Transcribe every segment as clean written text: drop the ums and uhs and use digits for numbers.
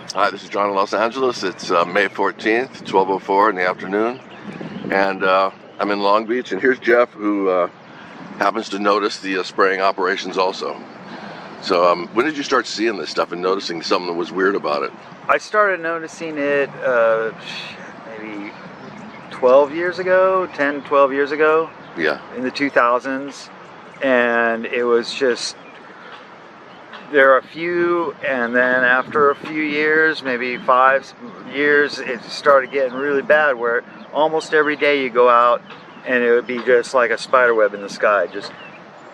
Hi, this is John in Los Angeles. It's May 14th, 12:04 in the afternoon, and I'm in Long Beach. And here's Jeff, who happens to notice the spraying operations also. So, when did you start seeing this stuff and noticing something that was weird about it? I started noticing it maybe 12 years ago, 10, 12 years ago. Yeah. In the 2000s, and it was just, there are a few, and then after a few years, maybe 5 years, it started getting really bad, where almost every day you go out and it would be just like a spider web in the sky,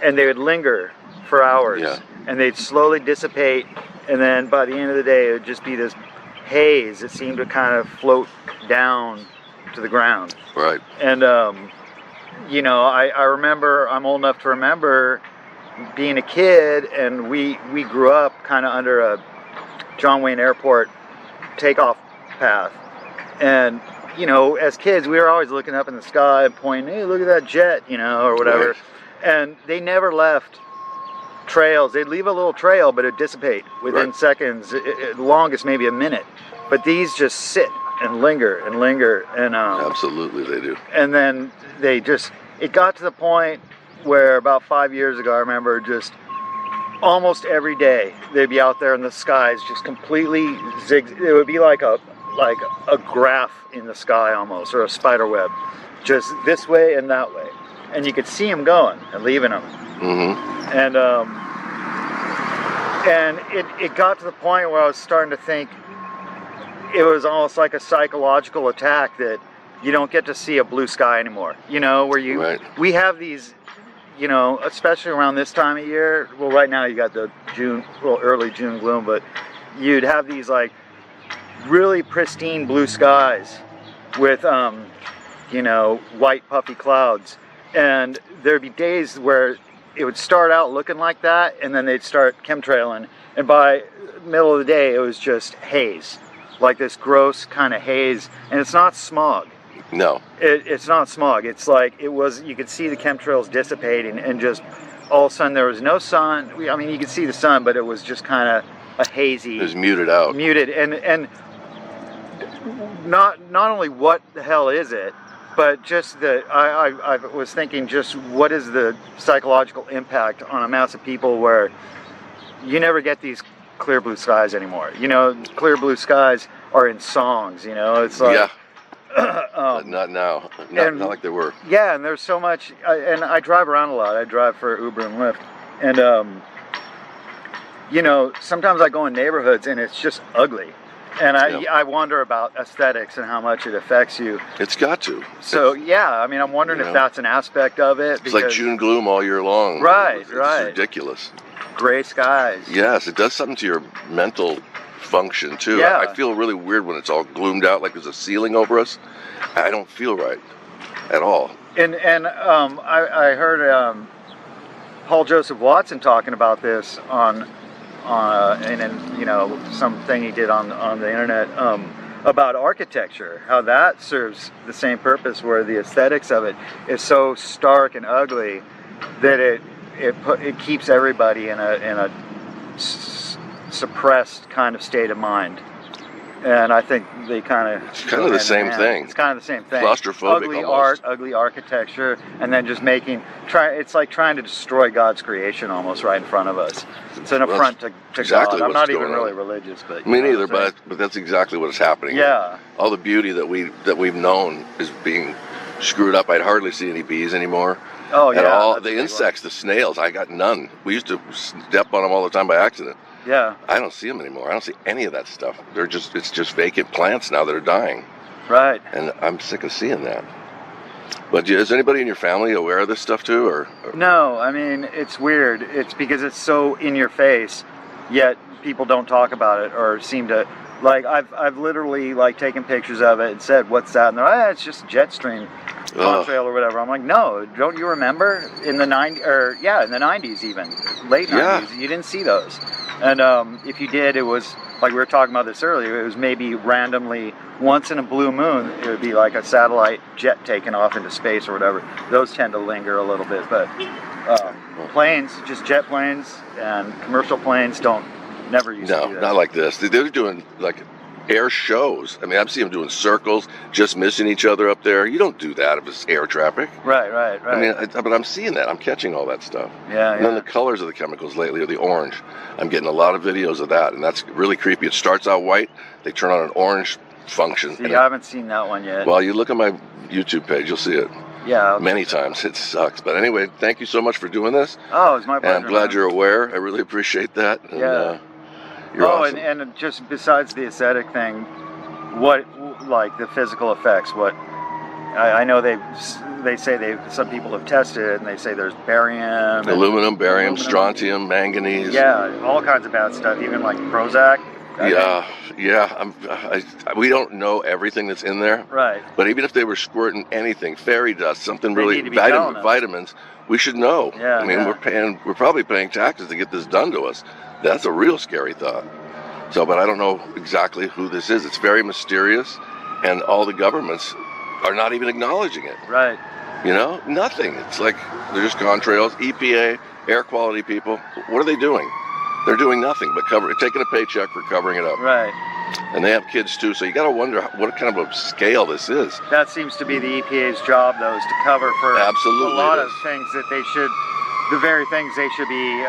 and they would linger for hours. Yeah. And they'd slowly dissipate, and then by the end of the day it would just be this haze that seemed to kind of float down to the ground. Right. And I remember, I'm old enough to remember being a kid, and we grew up kind of under a John Wayne Airport takeoff path. And, as kids, we were always looking up in the sky and pointing, hey, look at that jet, or whatever. Right. And they never left trails. They'd leave a little trail, but it'd dissipate within seconds, at longest maybe a minute. But these just sit and linger and linger. And absolutely they do. And then it got to the point where about 5 years ago, I remember just almost every day they'd be out there in the skies, just completely it would be like a graph in the sky almost, or a spider web, just this way and that way, and you could see them going and leaving them. Mm-hmm. And it got to the point where I was starting to think it was almost like a psychological attack, that you don't get to see a blue sky anymore. Where we have these, especially around this time of year. Well, right now you got the early June gloom, but you'd have these like really pristine blue skies with white puffy clouds, and there'd be days where it would start out looking like that, and then they'd start chemtrailing, and by the middle of the day it was just haze, like this gross kind of haze. And it's not smog. No. It's not smog. It's like you could see the chemtrails dissipating, and just all of a sudden there was no sun. I mean, you could see the sun, but it was just kind of a hazy. It was muted out. Muted, and not only what the hell is it, but just I was thinking, just what is the psychological impact on a mass of people where you never get these clear blue skies anymore. Clear blue skies are in songs. It's like. Yeah. Not now. Not like they were. Yeah, and there's so much. And I drive around a lot. I drive for Uber and Lyft, and sometimes I go in neighborhoods and it's just ugly, and I wonder about aesthetics and how much it affects you. It's got to. So I'm wondering if that's an aspect of it. It's like June gloom all year long. Right. It's ridiculous. Gray skies. Yes, it does something to your mental function too. Yeah. I feel really weird when it's all gloomed out, like there's a ceiling over us. I don't feel right at all. And I heard Paul Joseph Watson talking about this on something he did on the internet about architecture, how that serves the same purpose, where the aesthetics of it is so stark and ugly that it keeps everybody in a suppressed kind of state of mind. And I think they it's kind of the same thing. It's kind of the same thing. Claustrophobic. Ugly almost. art, ugly architecture, and then just it's like trying to destroy God's creation almost right in front of us. It's an affront to exactly God. I'm not even on. really religious, but me neither. But that's exactly what is happening. Yeah. All the beauty that we've known is being screwed up. I'd hardly see any bees anymore. Oh yeah. At all. The insects, the snails, I got none. We used to step on them all the time by accident. Yeah. I don't see them anymore. I don't see any of that stuff. It's just vacant plants now that are dying. Right. And I'm sick of seeing that. But is anybody in your family aware of this stuff too, or? No, I mean, it's weird. It's because it's so in your face, yet people don't talk about it or seem to. Like I've literally taken pictures of it and said, "What's that?" And they're like, it's just jet stream contrail or whatever. I'm like, no, don't you remember in the in the 90s, even late 90s, you didn't see those. And if you did, it was like we were talking about this earlier. It was maybe randomly once in a blue moon. It would be like a satellite jet taking off into space or whatever. Those tend to linger a little bit, but planes, just jet planes and commercial planes, don't Never used to do that. Not like this. They're doing like air shows. I mean, I've seen them doing circles, just missing each other up there. You don't do that if it's air traffic. Right. I mean, but I'm seeing that. I'm catching all that stuff. Yeah. And then the colors of the chemicals lately are the orange. I'm getting a lot of videos of that, and that's really creepy. It starts out white. They turn on an orange function. See, I haven't seen that one yet. Well, you look at my YouTube page, you'll see it. Yeah. Many times. It sucks. But anyway, thank you so much for doing this. Oh, it's my pleasure. And I'm glad you're aware. I really appreciate that. And, yeah. You're awesome. and just besides the aesthetic thing, what, like the physical effects, what I know they say some people have tested it, and they say there's barium, aluminum, barium, strontium, manganese. Yeah, all kinds of bad stuff, even like Prozac. We don't know everything that's in there. Right. But even if they were squirting anything, fairy dust, something They really, need to be vitamins, we should know. Yeah, I mean, we're probably paying taxes to get this done to us. That's a real scary thought. So, but I don't know exactly who this is. It's very mysterious, and all the governments are not even acknowledging it. Right. You know, nothing. It's like they're just contrails, EPA, air quality people. What are they doing? They're doing nothing but taking a paycheck for covering it up. Right. And they have kids too, so you got to wonder what kind of a scale this is. That seems to be the EPA's job, though, is to cover for Absolutely a lot of things that they should. The very things they should be,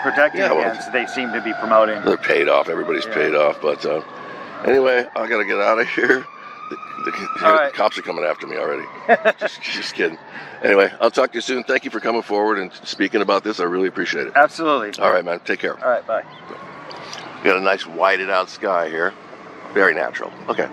protecting against, they seem to be promoting. They're paid off. Everybody's paid off. But anyway, I got to get out of here. The cops are coming after me already. just kidding. Anyway, I'll talk to you soon. Thank you for coming forward and speaking about this. I really appreciate it. Absolutely. All right, man. Take care. All right, bye. We got a nice whited out sky here. Very natural. Okay.